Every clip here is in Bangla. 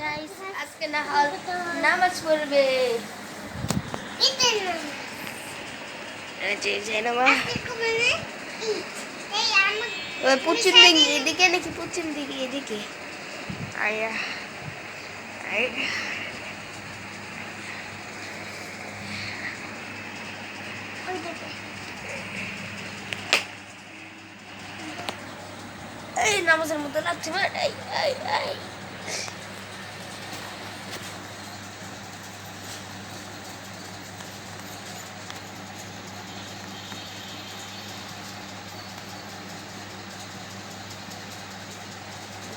গাইস আজকে নামাজ পড়বে পশ্চিম দিকে এদিকে নাকি পশ্চিম দিকে এদিকে আয়া এই নামাজের মতো লাগছে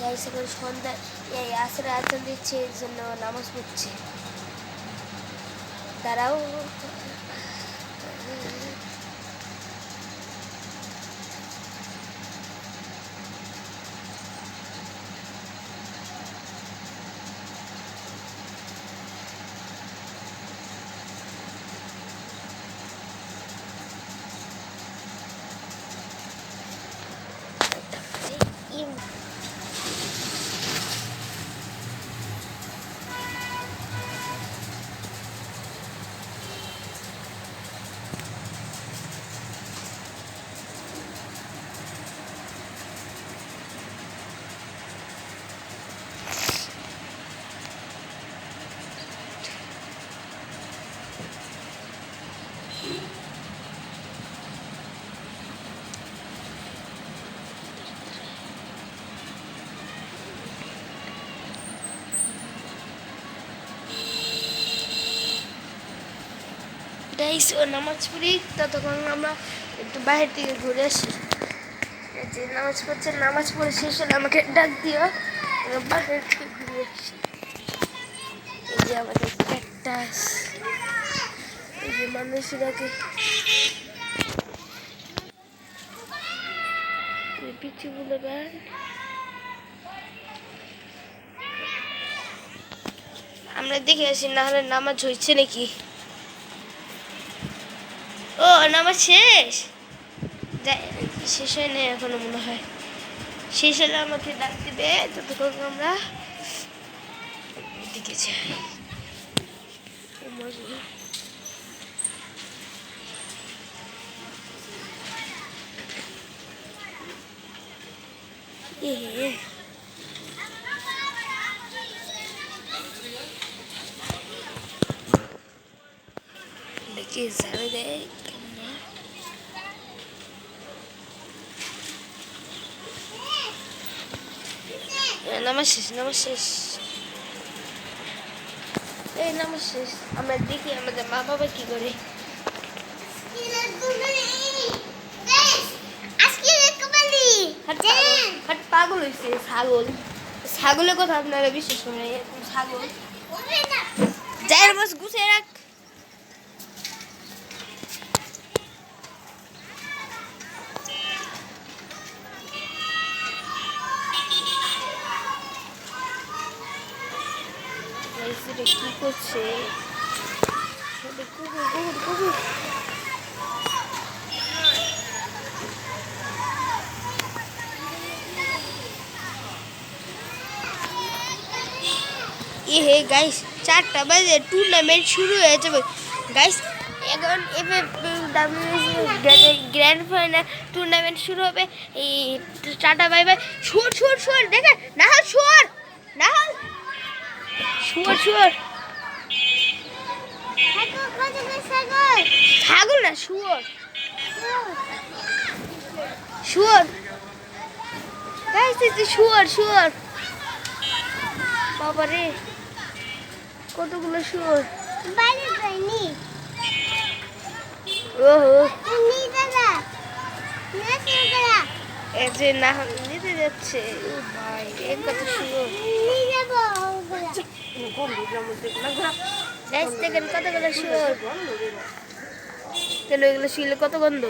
গাইস এখন সন্ধ্যা এই আসরে আজান দিচ্ছে এর জন্য নামাজ পড়ছে তারাও গাইস ও নামাজ পড়ি ততক্ষণ আমরা একটু বাইরে থেকে ঘুরে আসি যে নামাজ পড়ছে নামাজ পড়ে শেষ হলে আমাকে ডাক দিও বাইরে থেকে ঘুরে আসি এই যে আমাদের ক্যাকটাস এই যে মানুষেরাকে পিছুগুলো গান আমরা দেখে আসি না হলে নামাজ হয়েছে নাকি ও নামাজ শেষ শেষ হয় না এখনো মনে হয় শেষ হলে আমাকে ডাক দিবে ততক্ষণ আমরা এদিকে যাই দেখি যাবে দেয় নামাজ শেষ এই নামাজ শেষ আমরা দেখি আমাদের মা বাবা কি করে পাগল হয়েছে ছাগলের কথা আপনারা বিশ্বাস করেন এরকম ছাগল যাই বাস গুছিয়ে রাখ কি করছে হে গাইস 4টা বাজে টুর্নামেন্ট শুরু হয়ে যাবে গাইস এখন গ্র্যান্ড ফাইনাল টুর্নামেন্ট শুরু হবে এই টাটা বাই বাই শুয়োর দেখে না শুয়োর ছাগল না শুয়োর বাবা রে কতগুলো শুয়োর বাইরে যায়নি এই যে না নিতে যাচ্ছে ভাই এই কত শুয়োর দেখেন কতগুলো শুয়োর কেন এগুলো শুইলে কত গন্ধ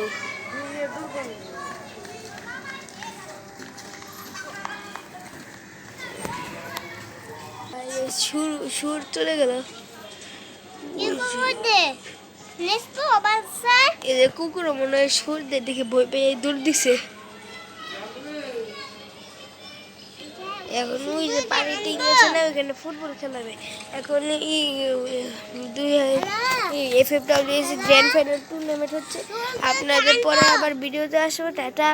সুর চলে গেল এই যে কুকুরও মনে হয় সূর্যের দিকে বই পেয়ে দূর দিছে। এখন ওই যে পানিতে গেছে না, ওইখানে ফুটবল খেলাবে। এখন FFWC গ্র্যান্ড ফাইনাল টুর্নামেন্ট হচ্ছে। আপনাদের পরে আবার ভিডিওতে আসবো। টাটা।